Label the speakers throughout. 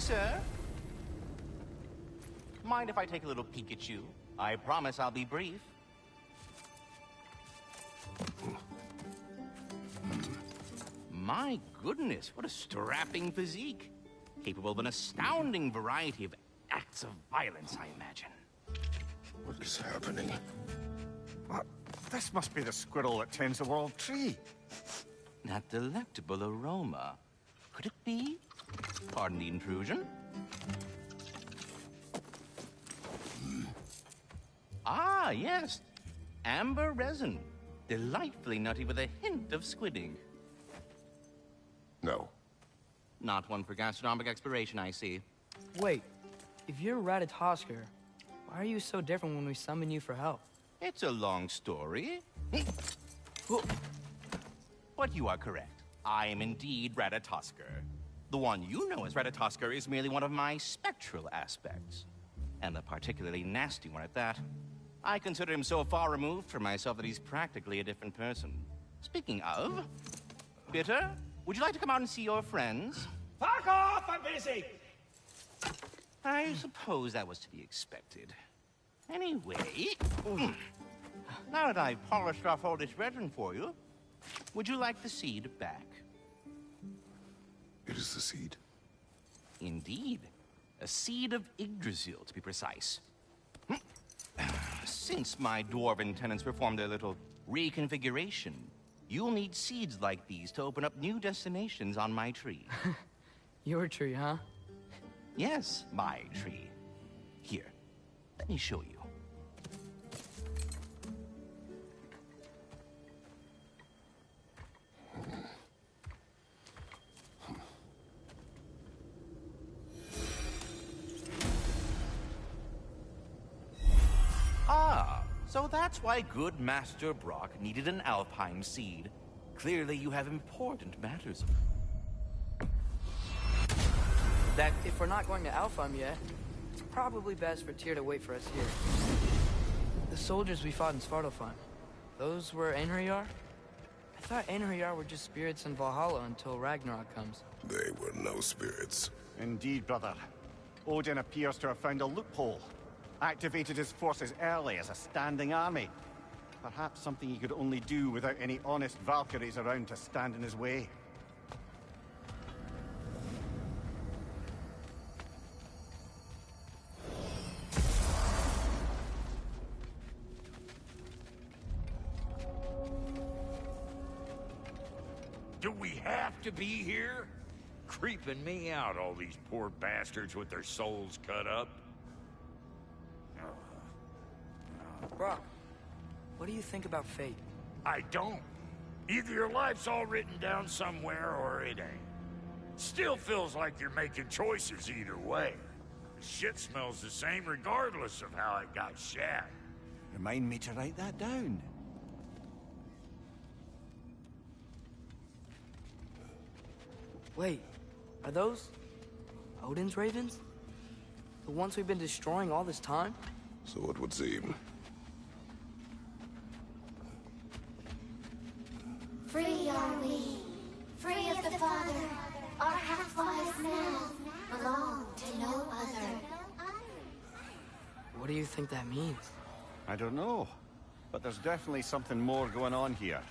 Speaker 1: sir. Mind if I take a little peek at you? I promise I'll be brief. My goodness, what a strapping physique. Capable of an astounding variety of acts of violence, I imagine.
Speaker 2: What is happening?
Speaker 3: What? This must be the squirrel that tends the world tree.
Speaker 1: That delectable aroma. Could it be? Pardon the intrusion. Ah, yes. Amber resin. Delightfully nutty with a hint of squidding.
Speaker 2: No.
Speaker 1: Not one for gastronomic exploration, I see.
Speaker 4: Wait, if you're Ratatosker, why are you so different when we summon you for help?
Speaker 1: It's a long story. But you are correct. I am indeed Ratatosker. The one you know as Ratatosker is merely one of my spectral aspects. And a particularly nasty one at that. I consider him so far removed from myself that he's practically a different person. Speaking of, Bitter, would you like to come out and see your friends?
Speaker 5: Fuck off! I'm busy!
Speaker 1: I suppose that was to be expected. Anyway, now that I've polished off all this resin for you, would you like the seed back?
Speaker 2: It is the seed.
Speaker 1: Indeed. A seed of Yggdrasil, to be precise. Since my dwarven tenants performed their little reconfiguration, you'll need seeds like these to open up new destinations on my tree.
Speaker 4: Your tree, huh?
Speaker 1: Yes, my tree. Here, let me show you. Ah, so that's why good Master Brock needed an Alpine seed. Clearly you have important matters.
Speaker 4: That if we're not going to Alfheim yet, it's probably best for Tyr to wait for us here. The soldiers we fought in Svartalfheim, those were Einherjar? I thought Einherjar were just spirits in Valhalla until Ragnarok comes.
Speaker 2: They were no spirits.
Speaker 3: Indeed, brother. Odin appears to have found a loophole. Activated his forces early as a standing army. Perhaps something he could only do without any honest Valkyries around to stand in his way.
Speaker 5: Do we have to be here? Creeping me out, all these poor bastards with their souls cut up.
Speaker 4: Brock, what do you think about fate?
Speaker 5: I don't. Either your life's all written down somewhere or it ain't. Still feels like you're making choices either way. The shit smells the same regardless of how it got shat.
Speaker 3: Remind me to write that down.
Speaker 4: Wait, are those Odin's ravens? The ones we've been destroying all this time?
Speaker 2: So it would seem.
Speaker 6: Free are we, free of the Father. Our half-lives now belong to no other.
Speaker 4: What do you think that means?
Speaker 3: I don't know, but there's definitely something more going on here.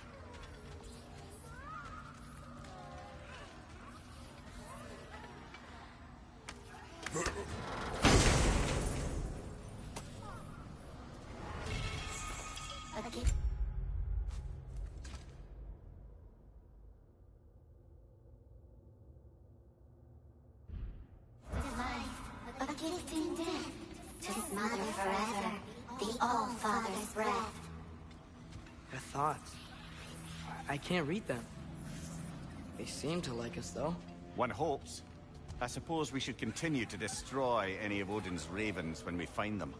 Speaker 6: A gift in death, to his mother forever, the All-Father's breath.
Speaker 4: Their thoughts. I can't read them. They seem to like us, though.
Speaker 3: One hopes. I suppose we should continue to destroy any of Odin's ravens when we find them.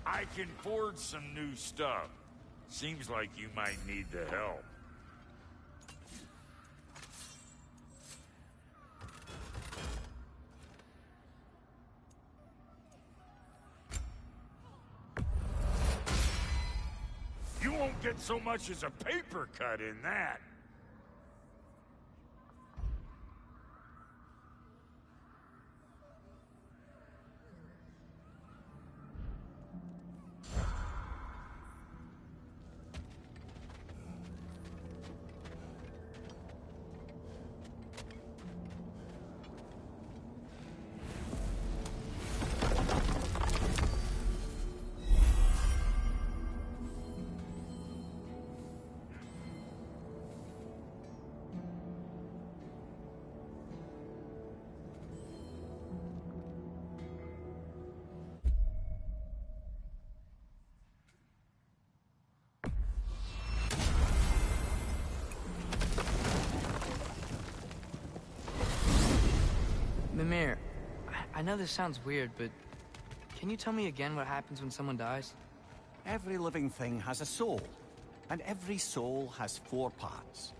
Speaker 5: I can forge some new stuff. Seems like you might need the help. won't get so much as a paper cut in that.
Speaker 4: Mimir, I know this sounds weird, but can you tell me again what happens when someone dies?
Speaker 3: Every living thing has a soul, and every soul has 4 parts.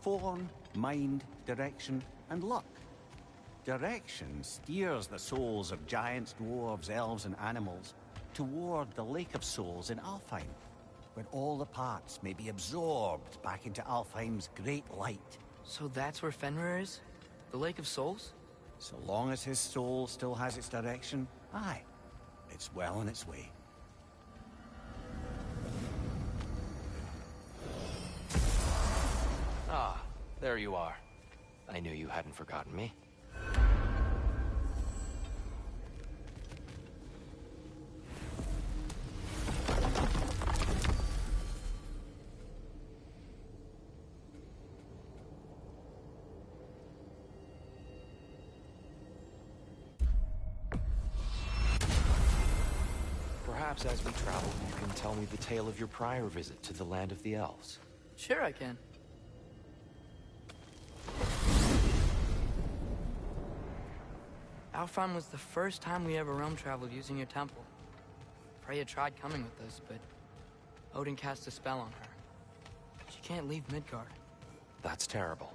Speaker 3: Form, mind, direction, and luck. Direction steers the souls of giants, dwarves, elves, and animals toward the Lake of Souls in Alfheim, where all the parts may be absorbed back into Alfheim's great light.
Speaker 4: So that's where Fenrir is? The Lake of Souls?
Speaker 3: So long as his soul still has its direction, aye, it's well on its way.
Speaker 7: Ah, there you are. I knew you hadn't forgotten me. Perhaps as we travel, you can tell me the tale of your prior visit to the land of the elves.
Speaker 4: Sure I can. Alfheim was the first time we ever realm traveled using your temple. Freya tried coming with us, but Odin cast a spell on her. She can't leave Midgard.
Speaker 7: That's terrible.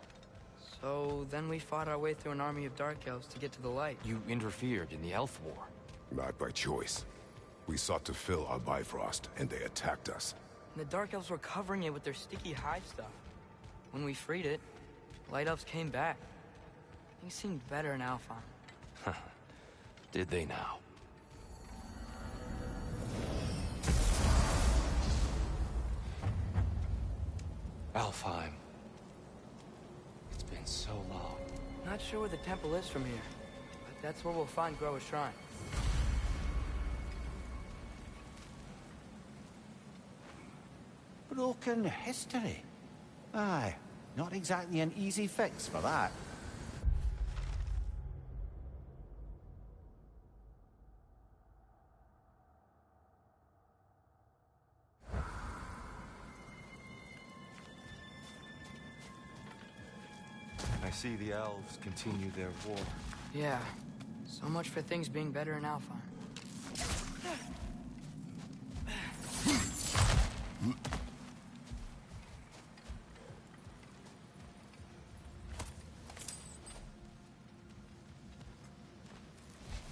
Speaker 4: So then we fought our way through an army of dark elves to get to the light.
Speaker 7: You interfered in the Elf War.
Speaker 2: Not by choice. We sought to fill our Bifrost, and they attacked us.
Speaker 4: And the dark elves were covering it with their sticky hive stuff. When we freed it, light elves came back. Things seemed better in Alfheim.
Speaker 7: Did they now? Alfheim. It's been so long.
Speaker 4: Not sure where the temple is from here, but that's where we'll find Groa's shrine.
Speaker 3: Broken history. Aye, not exactly an easy fix for that.
Speaker 8: I see the elves continue their war.
Speaker 4: Yeah, so much for things being better in Alfheim.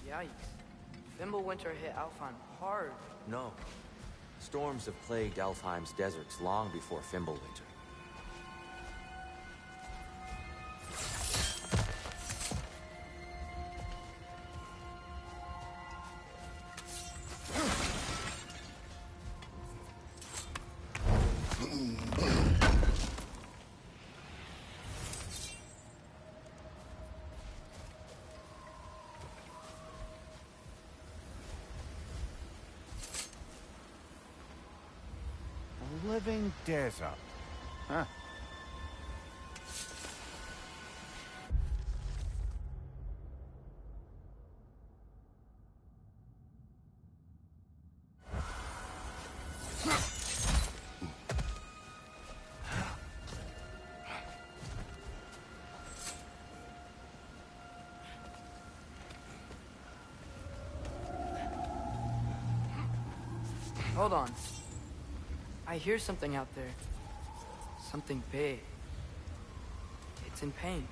Speaker 4: Yikes. Fimbulwinter hit Alfheim hard.
Speaker 7: No. Storms have plagued Alfheim's deserts long before Fimbulwinter.
Speaker 3: A living desert. Huh.
Speaker 4: Hold on. I hear something out there. Something big. It's in pain.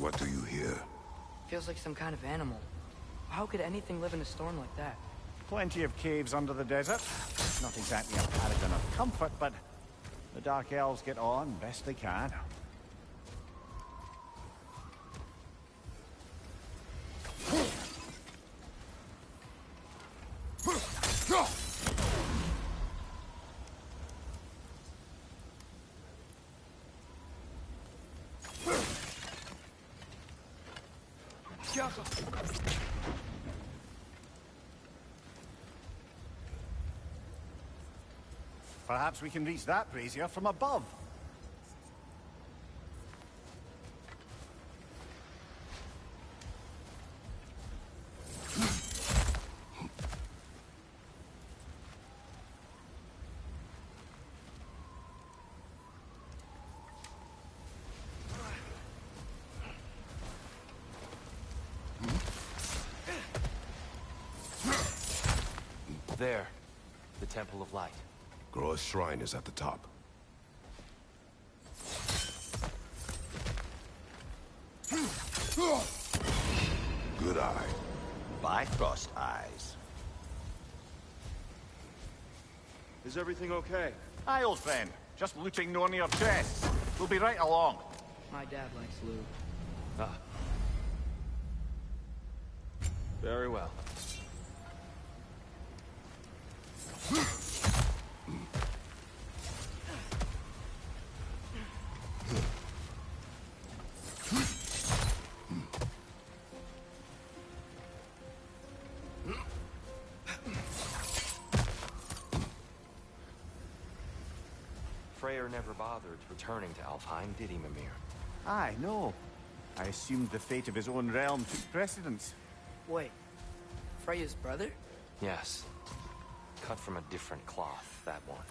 Speaker 2: What do you hear?
Speaker 4: Feels like some kind of animal. How could anything live in a storm like that?
Speaker 3: Plenty of caves under the desert. Not exactly a paragon of comfort, but the Dark Elves get on best they can. Perhaps we can reach that brazier from above.
Speaker 7: There. The Temple of Light.
Speaker 2: Groa's shrine is at the top. Good eye.
Speaker 9: Bifrost eyes.
Speaker 8: Is everything okay?
Speaker 3: Aye, old friend. Just looting no near chests. We'll be right along.
Speaker 4: My dad likes loot.
Speaker 7: Ah. Very well. Freyr never bothered returning to Alfheim, did he, Mimir?
Speaker 3: Aye, no. I assumed the fate of his own realm took precedence.
Speaker 4: Wait, Freya's brother?
Speaker 7: Yes. Cut from a different cloth, that one.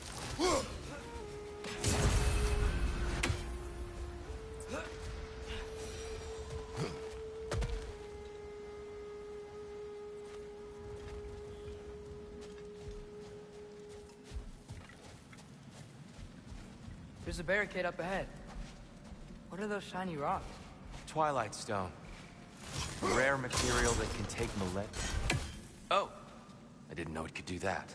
Speaker 4: There's a barricade up ahead. What are those shiny rocks?
Speaker 7: Twilight Stone. A rare material that can take millennia. Oh! I didn't know it could do that.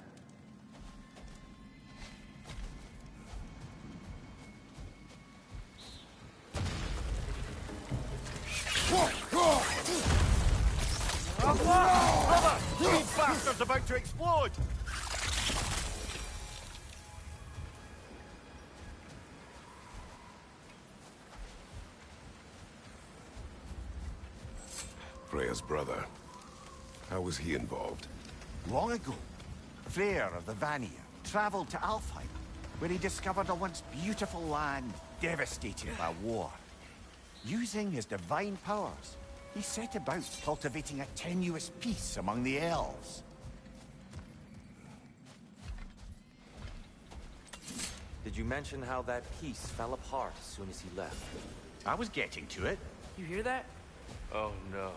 Speaker 3: These bastards about to explode!
Speaker 2: Freya's brother. How was he involved?
Speaker 3: Long ago, Freyr of the Vanir traveled to Alfheim, where he discovered a once beautiful land devastated by war. Using his divine powers, he set about cultivating a tenuous peace among the elves.
Speaker 7: Did you mention how that piece fell apart as soon as he left?
Speaker 3: I was getting to it.
Speaker 4: You hear that?
Speaker 7: Oh no.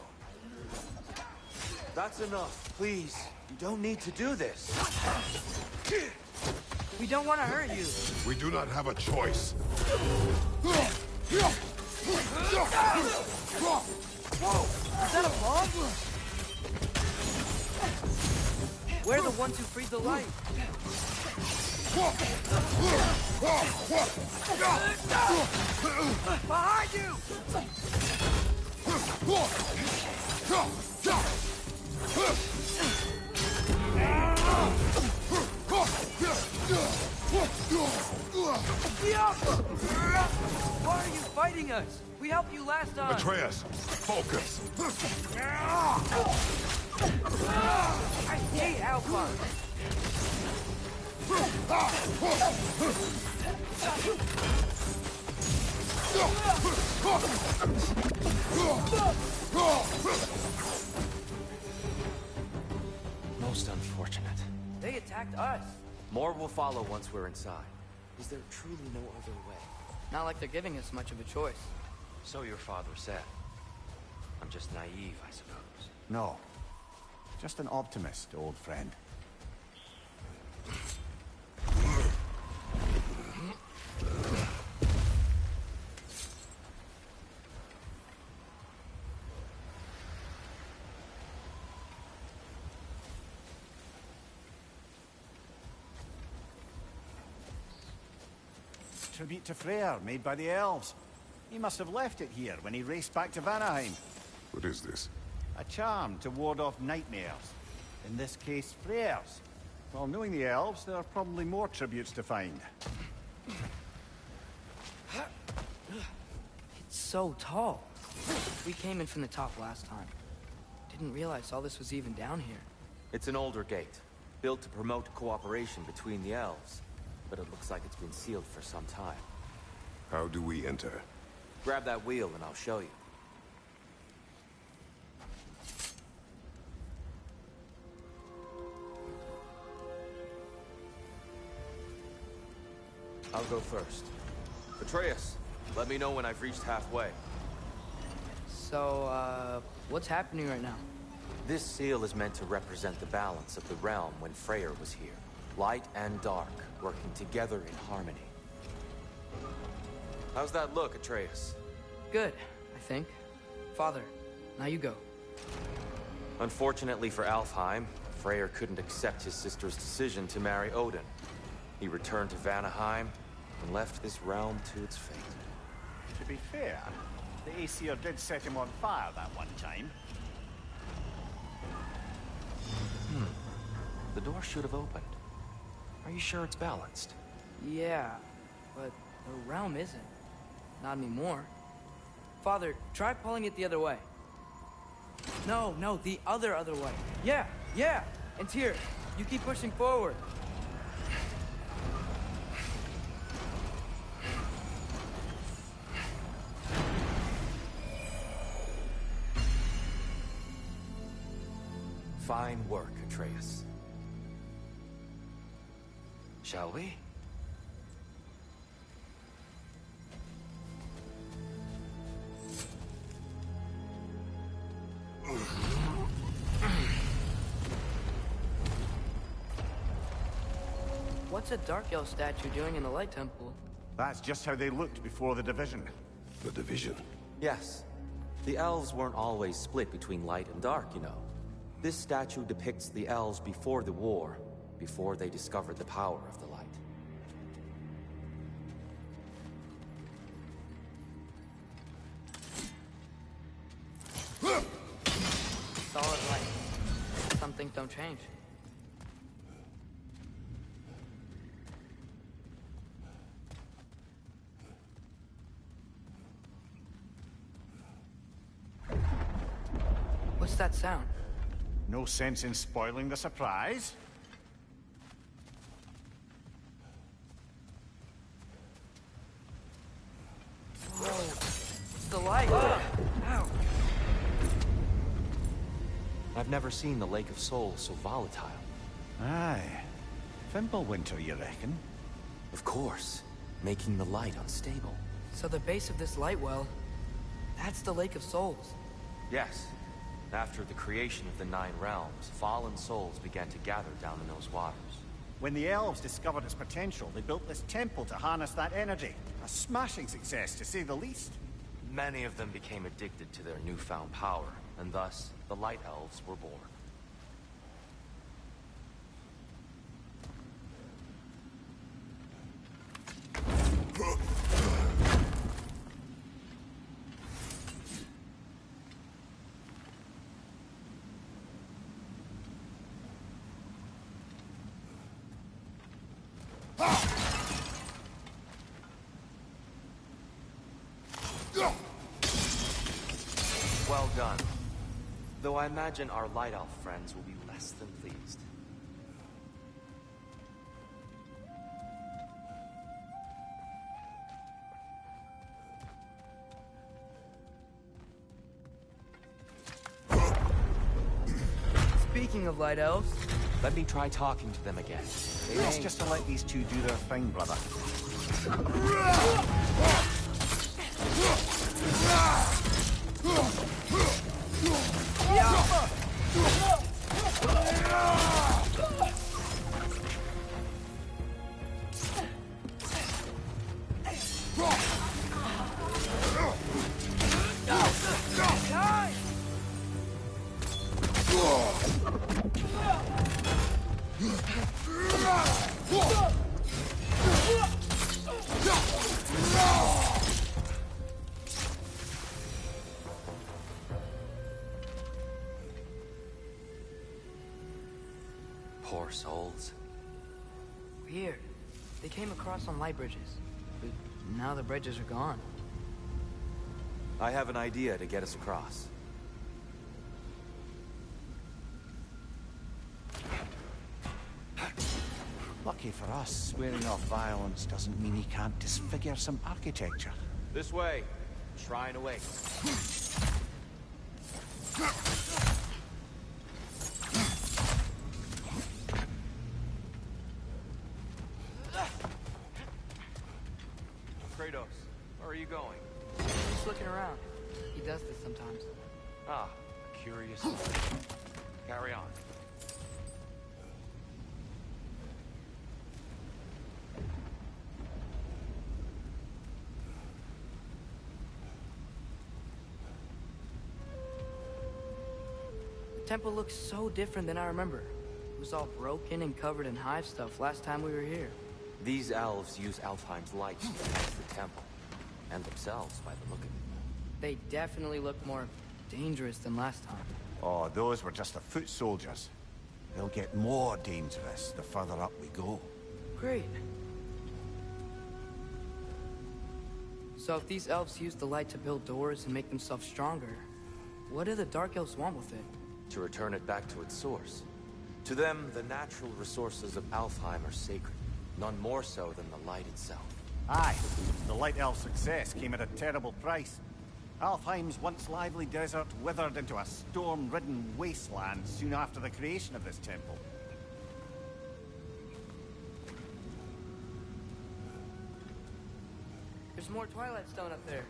Speaker 7: That's enough, please. You don't need to do this.
Speaker 4: We don't want to hurt you.
Speaker 2: We do not have a choice.
Speaker 4: Whoa! Is that a bomb? We're the ones who freed the light. Behind you! Why are you fighting us? We helped you last time.
Speaker 2: Atreus, focus.
Speaker 4: I hate Alpha.
Speaker 7: Most unfortunate.
Speaker 4: They attacked us.
Speaker 7: More will follow once we're inside. Is there truly no other way?
Speaker 4: Not like they're giving us much of a choice.
Speaker 7: So your father said. I'm just naive, I suppose.
Speaker 3: No. Just an optimist, old friend. tribute to Freyr, made by the elves. He must have left it here when he raced back to Vanaheim.
Speaker 2: What is this?
Speaker 3: A charm to ward off nightmares. In this case, Freyr's. Well, knowing the elves, there are probably more tributes to find.
Speaker 4: It's so tall. We came in from the top last time. Didn't realize all this was even down here.
Speaker 7: It's an older gate, built to promote cooperation between the elves. But it looks like it's been sealed for some time.
Speaker 2: How do we enter?
Speaker 7: Grab that wheel and I'll show you. I'll go first. Atreus, let me know when I've reached halfway.
Speaker 4: So, what's happening right now?
Speaker 7: This seal is meant to represent the balance of the realm when Freyr was here. Light and dark, working together in harmony. How's that look, Atreus?
Speaker 4: Good, I think. Father, now you go.
Speaker 7: Unfortunately for Alfheim, Freyr couldn't accept his sister's decision to marry Odin. He returned to Vanaheim and left this realm to its fate.
Speaker 3: To be fair, the Aesir did set him on fire that one time.
Speaker 7: The door should have opened. Are you sure it's balanced?
Speaker 4: Yeah, but the realm isn't. Not anymore. Father, try pulling it the other way. No, the other way. Yeah! And here, you keep pushing forward.
Speaker 7: Fine work, Atreus. Shall we?
Speaker 4: What's a Dark Elf statue doing in the Light Temple?
Speaker 3: That's just how they looked before the division.
Speaker 2: The division.
Speaker 7: Yes. The elves weren't always split between light and dark, you know. This statue depicts the elves before the war, before they discovered the power of the light.
Speaker 4: Solid light. Some things don't change. What's that sound?
Speaker 3: No sense in spoiling the surprise.
Speaker 4: Whoa. It's the light. Ow.
Speaker 7: I've never seen the Lake of Souls so volatile.
Speaker 3: Aye. Fimbulwinter, you reckon?
Speaker 7: Of course, making the light unstable.
Speaker 4: So the base of this light well, that's the Lake of Souls.
Speaker 7: Yes. After the creation of the Nine Realms, fallen souls began to gather down in those waters.
Speaker 3: When the elves discovered its potential, they built this temple to harness that energy. A smashing success, to say the least.
Speaker 7: Many of them became addicted to their newfound power, and thus, the Light Elves were born. Well done. Though I imagine our Light Elf friends will be less than pleased.
Speaker 4: Speaking of Light Elves...
Speaker 7: Let me try talking to them again.
Speaker 3: It's just to let these two do their thing, brother.
Speaker 7: Poor souls.
Speaker 4: Weird. They came across on light bridges, but now the bridges are gone.
Speaker 7: I have an idea to get us across.
Speaker 3: Lucky for us, swearing off violence doesn't mean he can't disfigure some architecture.
Speaker 7: This way. Shrine away. Kratos, where are you going?
Speaker 4: Just looking around. He does this sometimes.
Speaker 7: Ah, a curious. Carry on.
Speaker 4: The temple looks so different than I remember. It was all broken and covered in hive stuff last time we were here.
Speaker 7: These elves use Alfheim's light to enhance the temple. And themselves, by the look of it.
Speaker 4: They definitely look more dangerous than last time.
Speaker 3: Oh, those were just the foot soldiers. They'll get more dangerous the further up we go.
Speaker 4: Great. So if these elves use the light to build doors and make themselves stronger, what do the Dark Elves want with it?
Speaker 7: To return it back to its source. To them, the natural resources of Alfheim are sacred. None more so than the light itself.
Speaker 3: Aye, the Light Elf success came at a terrible price. Alfheim's once lively desert withered into a storm-ridden wasteland soon after the creation of this temple.
Speaker 4: There's more Twilight Stone up there.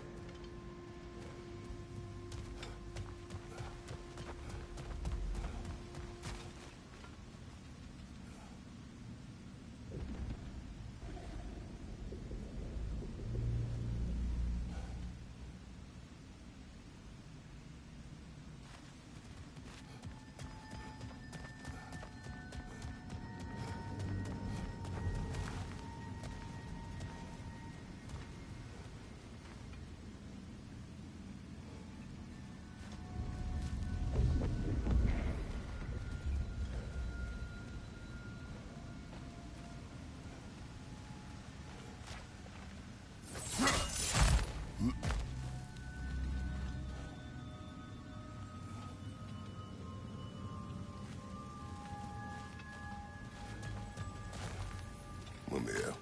Speaker 2: Mimir,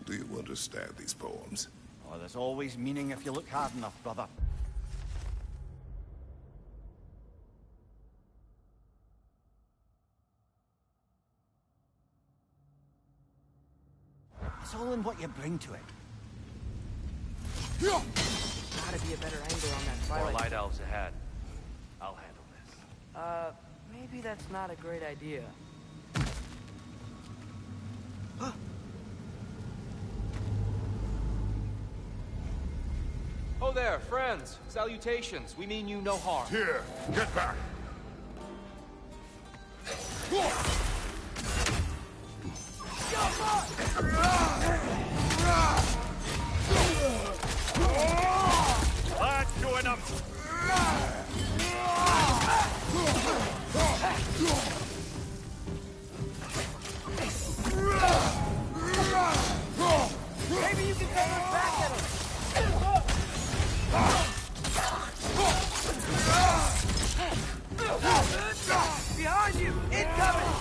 Speaker 2: do you understand these poems?
Speaker 3: Oh, there's always meaning if you look hard enough, brother. It's all in what you bring to it.
Speaker 4: Gotta be a better angle on that
Speaker 7: More
Speaker 4: Twilight.
Speaker 7: light elves ahead. I'll handle this.
Speaker 4: Maybe that's not a great idea.
Speaker 7: Oh there, friends. Salutations. We mean you no harm.
Speaker 2: Here, get back!
Speaker 5: That's going up.
Speaker 4: Maybe you can throw it back at him! Behind you! Incoming!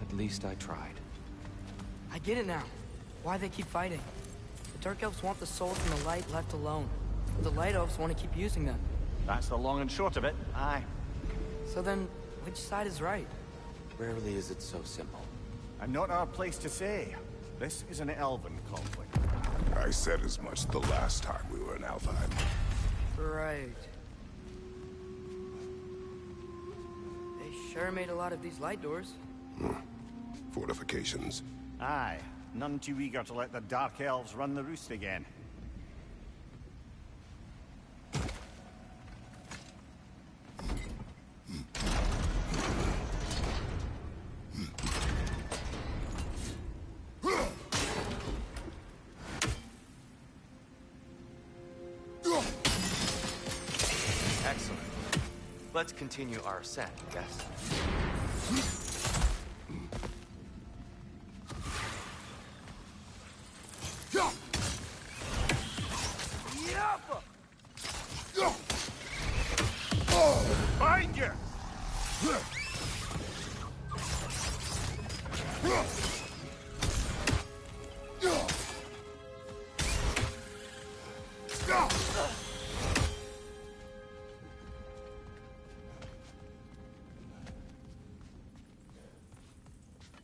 Speaker 7: At least I tried.
Speaker 4: I get it now. Why they keep fighting. The Dark Elves want the souls from the light left alone. The Light Elves want to keep using them.
Speaker 3: That's the long and short of it. Aye.
Speaker 4: So then, which side is right?
Speaker 7: Rarely is it so simple.
Speaker 3: And not our place to say. This is an elven conflict.
Speaker 2: I said as much the last time we were in Alfheim.
Speaker 4: Right. They sure made a lot of these light doors.
Speaker 2: Fortifications.
Speaker 3: Aye. None too eager to let the Dark Elves run the roost again.
Speaker 7: Let's continue our ascent, I guess.
Speaker 3: Behind you!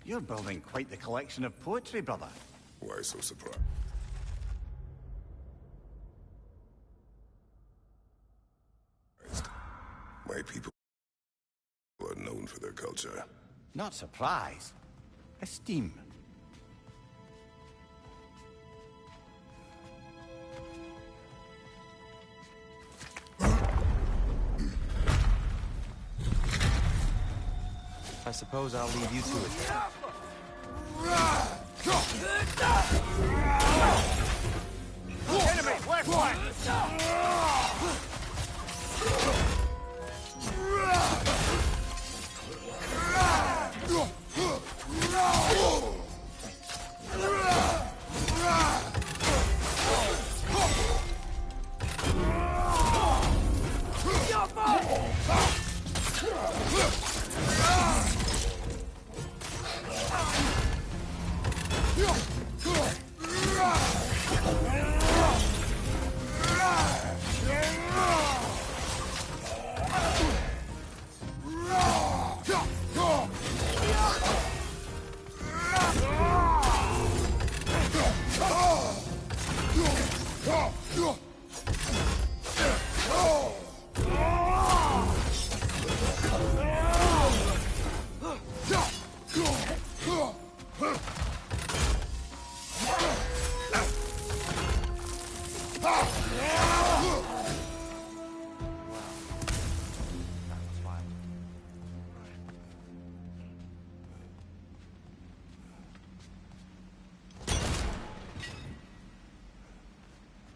Speaker 3: You're building quite the collection of poetry, brother.
Speaker 2: Why so surprised? My people are known for their culture.
Speaker 3: Not surprise. Esteem.
Speaker 7: I suppose I'll leave you to it.
Speaker 3: Enemy, left flank!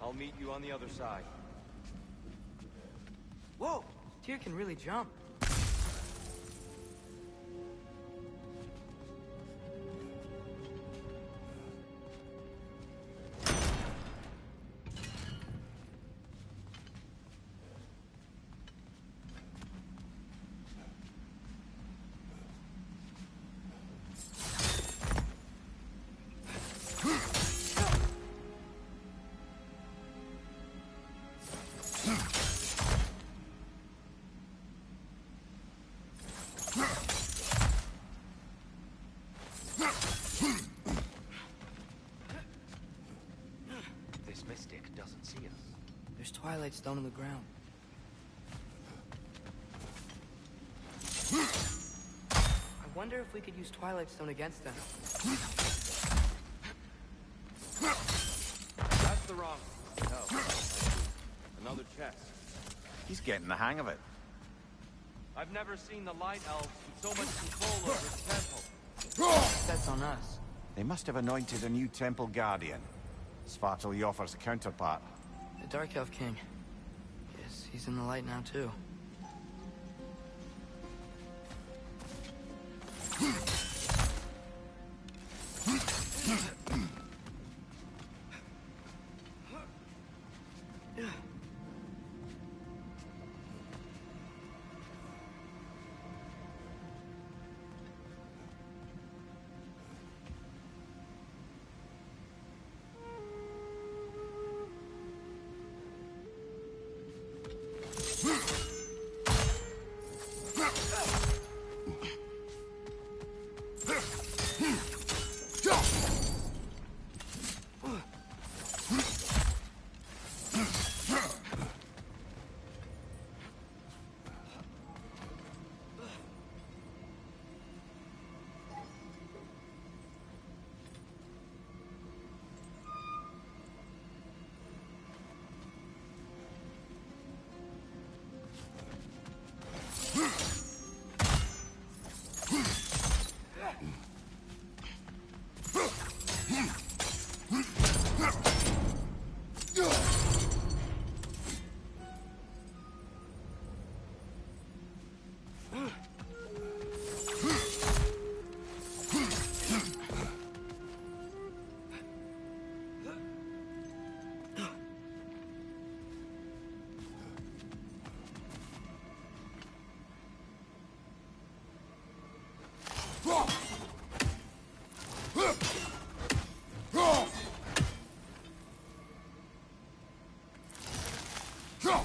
Speaker 7: I'll meet you on the other side.
Speaker 4: Whoa! Tyr can really jump.
Speaker 7: This mystic doesn't see us.
Speaker 4: There's Twilight Stone on the ground. I wonder if we could use Twilight Stone against them.
Speaker 7: That's the wrong. No. Another chest.
Speaker 3: He's getting the hang of it.
Speaker 7: I've never seen the Light Elves with so much control over the temple.
Speaker 4: That's on us.
Speaker 3: They must have anointed a new temple guardian. Svartal Jofr's counterpart.
Speaker 4: The Dark Elf King. Yes, he's in the light now, too.
Speaker 2: Ah!